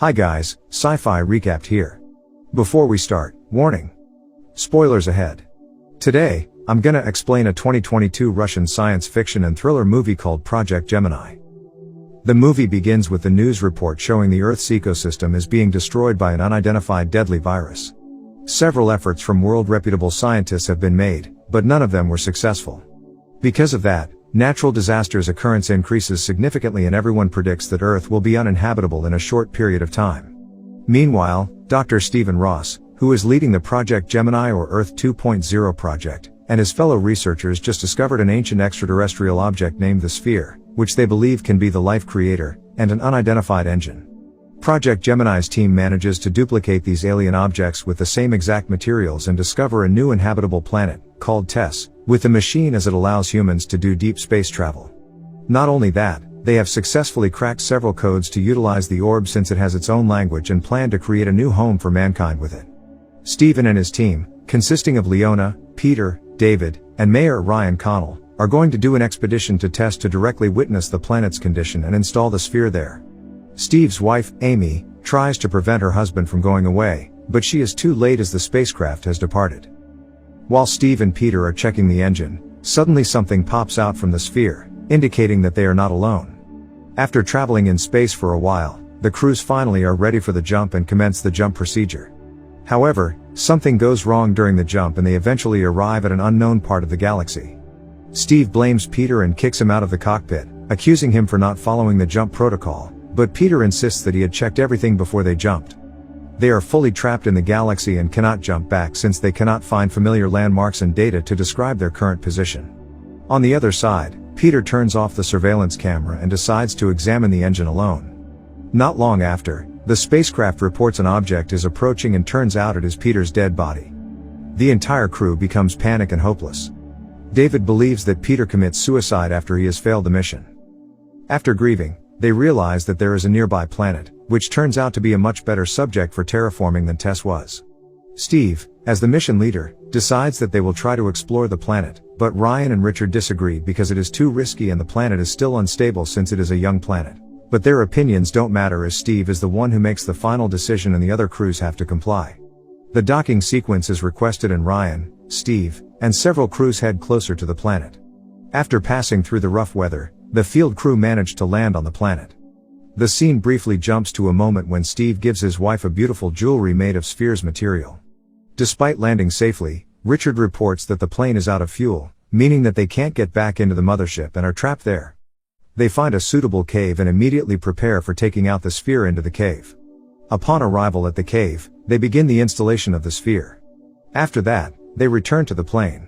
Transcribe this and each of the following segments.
Hi guys, Sci-Fi Recapped here. Before we start, warning. Spoilers ahead. Today, I'm gonna explain a 2022 Russian science fiction and thriller movie called Project Gemini. The movie begins with the news report showing the Earth's ecosystem is being destroyed by an unidentified deadly virus. Several efforts from world-reputable scientists have been made, but none of them were successful. Because of that, natural disasters occurrence increases significantly and everyone predicts that Earth will be uninhabitable in a short period of time. Meanwhile, Dr. Stephen Ross, who is leading the Project Gemini or Earth 2.0 project, and his fellow researchers just discovered an ancient extraterrestrial object named the Sphere, which they believe can be the life creator, and an unidentified engine. Project Gemini's team manages to duplicate these alien objects with the same exact materials and discover a new inhabitable planet, called Tess, with the machine as it allows humans to do deep space travel. Not only that, they have successfully cracked several codes to utilize the orb since it has its own language and plan to create a new home for mankind with it. Stephen and his team, consisting of Leona, Peter, David, and Mayor Ryan Connell, are going to do an expedition to Tess to directly witness the planet's condition and install the sphere there. Steve's wife, Amy, tries to prevent her husband from going away, but she is too late as the spacecraft has departed. While Steve and Peter are checking the engine, suddenly something pops out from the sphere, indicating that they are not alone. After traveling in space for a while, the crews finally are ready for the jump and commence the jump procedure. However, something goes wrong during the jump and they eventually arrive at an unknown part of the galaxy. Steve blames Peter and kicks him out of the cockpit, accusing him for not following the jump protocol, but Peter insists that he had checked everything before they jumped. They are fully trapped in the galaxy and cannot jump back since they cannot find familiar landmarks and data to describe their current position. On the other side, Peter turns off the surveillance camera and decides to examine the engine alone. Not long after, the spacecraft reports an object is approaching and turns out it is Peter's dead body. The entire crew becomes panicked and hopeless. David believes that Peter commits suicide after he has failed the mission. After grieving, they realize that there is a nearby planet, which turns out to be a much better subject for terraforming than Tess was. Steve, as the mission leader, decides that they will try to explore the planet, but Ryan and Richard disagree because it is too risky and the planet is still unstable since it is a young planet. But their opinions don't matter as Steve is the one who makes the final decision and the other crews have to comply. The docking sequence is requested and Ryan, Steve, and several crews head closer to the planet. After passing through the rough weather, the field crew managed to land on the planet. The scene briefly jumps to a moment when Steve gives his wife a beautiful jewelry made of Sphere's material. Despite landing safely, Richard reports that the plane is out of fuel, meaning that they can't get back into the mothership and are trapped there. They find a suitable cave and immediately prepare for taking out the sphere into the cave. Upon arrival at the cave, they begin the installation of the sphere. After that, they return to the plane.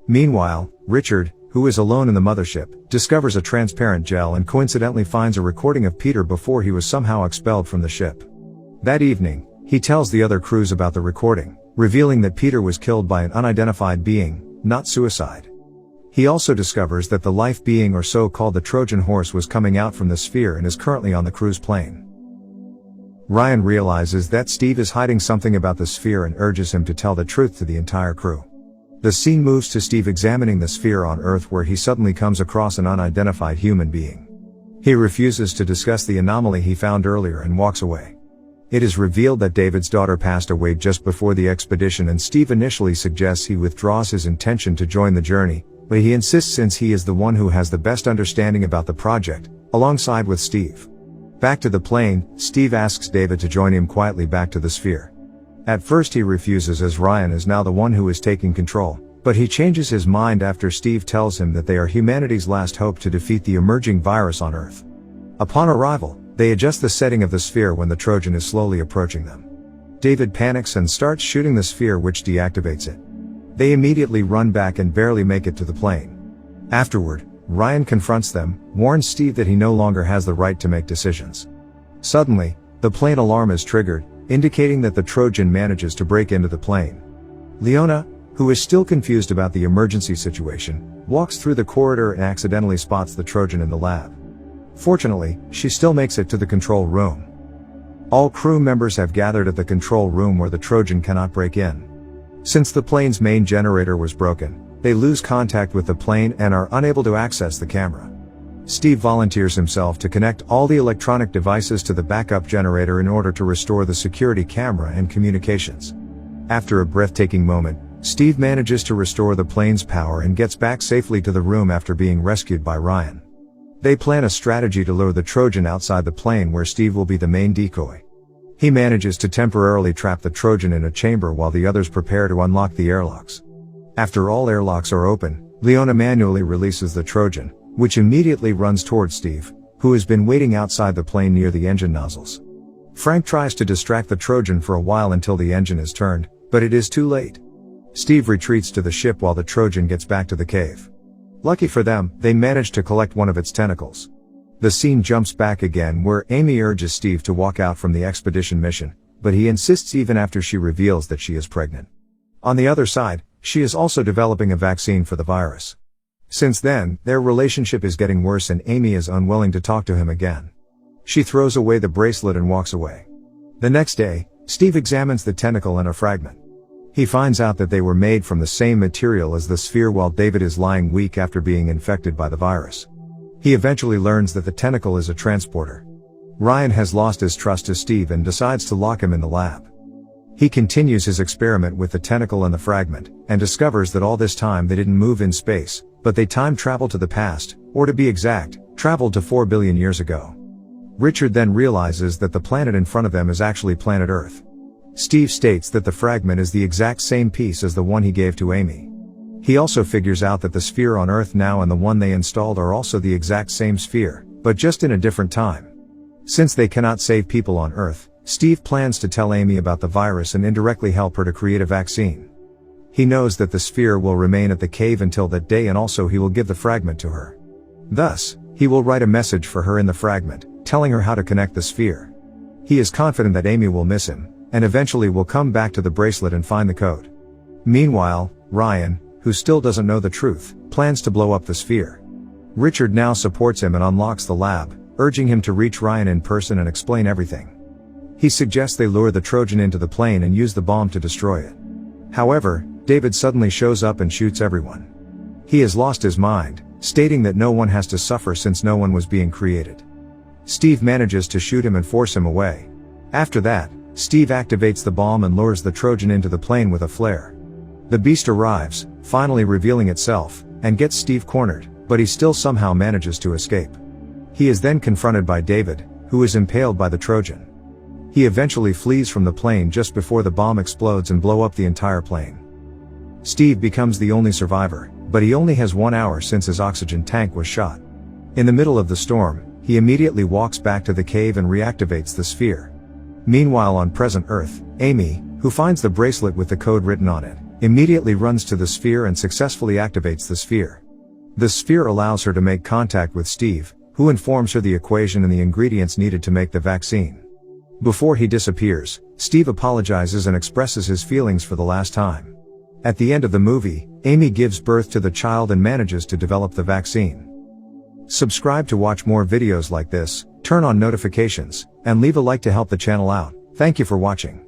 Meanwhile, Richard, who is alone in the mothership, discovers a transparent gel and coincidentally finds a recording of Peter before he was somehow expelled from the ship. That evening, he tells the other crews about the recording, revealing that Peter was killed by an unidentified being, not suicide. He also discovers that the life being or so-called the Trojan horse was coming out from the sphere and is currently on the crew's plane. Ryan realizes that Steve is hiding something about the sphere and urges him to tell the truth to the entire crew. The scene moves to Steve examining the sphere on Earth where he suddenly comes across an unidentified human being. He refuses to discuss the anomaly he found earlier and walks away. It is revealed that David's daughter passed away just before the expedition and Steve initially suggests he withdraws his intention to join the journey, but he insists since he is the one who has the best understanding about the project, alongside with Steve. Back to the plane, Steve asks David to join him quietly back to the sphere. At first he refuses as Ryan is now the one who is taking control, but he changes his mind after Steve tells him that they are humanity's last hope to defeat the emerging virus on Earth. Upon arrival, they adjust the setting of the sphere when the Trojan is slowly approaching them. David panics and starts shooting the sphere which deactivates it. They immediately run back and barely make it to the plane. Afterward, Ryan confronts them, warns Steve that he no longer has the right to make decisions. Suddenly, the plane alarm is triggered, indicating that the Trojan manages to break into the plane. Leona, who is still confused about the emergency situation, walks through the corridor and accidentally spots the Trojan in the lab. Fortunately, she still makes it to the control room. All crew members have gathered at the control room where the Trojan cannot break in. Since the plane's main generator was broken, they lose contact with the plane and are unable to access the camera. Steve volunteers himself to connect all the electronic devices to the backup generator in order to restore the security camera and communications. After a breathtaking moment, Steve manages to restore the plane's power and gets back safely to the room after being rescued by Ryan. They plan a strategy to lure the Trojan outside the plane where Steve will be the main decoy. He manages to temporarily trap the Trojan in a chamber while the others prepare to unlock the airlocks. After all airlocks are open, Leona manually releases the Trojan, which immediately runs towards Steve, who has been waiting outside the plane near the engine nozzles. Frank tries to distract the Trojan for a while until the engine is turned, but it is too late. Steve retreats to the ship while the Trojan gets back to the cave. Lucky for them, they manage to collect one of its tentacles. The scene jumps back again where Amy urges Steve to walk out from the expedition mission, but he insists even after she reveals that she is pregnant. On the other side, she is also developing a vaccine for the virus. Since then, their relationship is getting worse and Amy is unwilling to talk to him again. She throws away the bracelet and walks away. The next day, Steve examines the tentacle and a fragment. He finds out that they were made from the same material as the sphere while David is lying weak after being infected by the virus. He eventually learns that the tentacle is a transporter. Ryan has lost his trust to Steve and decides to lock him in the lab. He continues his experiment with the tentacle and the fragment, and discovers that all this time they didn't move in space, but they time traveled to the past, or to be exact, traveled to 4 billion years ago. Richard then realizes that the planet in front of them is actually planet Earth. Steve states that the fragment is the exact same piece as the one he gave to Amy. He also figures out that the sphere on Earth now and the one they installed are also the exact same sphere, but just in a different time. Since they cannot save people on Earth, Steve plans to tell Amy about the virus and indirectly help her to create a vaccine. He knows that the sphere will remain at the cave until that day and also he will give the fragment to her. Thus, he will write a message for her in the fragment, telling her how to connect the sphere. He is confident that Amy will miss him, and eventually will come back to the bracelet and find the code. Meanwhile, Ryan, who still doesn't know the truth, plans to blow up the sphere. Richard now supports him and unlocks the lab, urging him to reach Ryan in person and explain everything. He suggests they lure the Trojan into the plane and use the bomb to destroy it. However, David suddenly shows up and shoots everyone. He has lost his mind, stating that no one has to suffer since no one was being created. Steve manages to shoot him and force him away. After that, Steve activates the bomb and lures the Trojan into the plane with a flare. The beast arrives, finally revealing itself, and gets Steve cornered, but he still somehow manages to escape. He is then confronted by David, who is impaled by the Trojan. He eventually flees from the plane just before the bomb explodes and blows up the entire plane. Steve becomes the only survivor, but he only has 1 hour since his oxygen tank was shot. In the middle of the storm, he immediately walks back to the cave and reactivates the sphere. Meanwhile on present Earth, Amy, who finds the bracelet with the code written on it, immediately runs to the sphere and successfully activates the sphere. The sphere allows her to make contact with Steve, who informs her the equation and the ingredients needed to make the vaccine. Before he disappears, Steve apologizes and expresses his feelings for the last time. At the end of the movie, Amy gives birth to the child and manages to develop the vaccine. Subscribe to watch more videos like this, turn on notifications, and leave a like to help the channel out. Thank you for watching.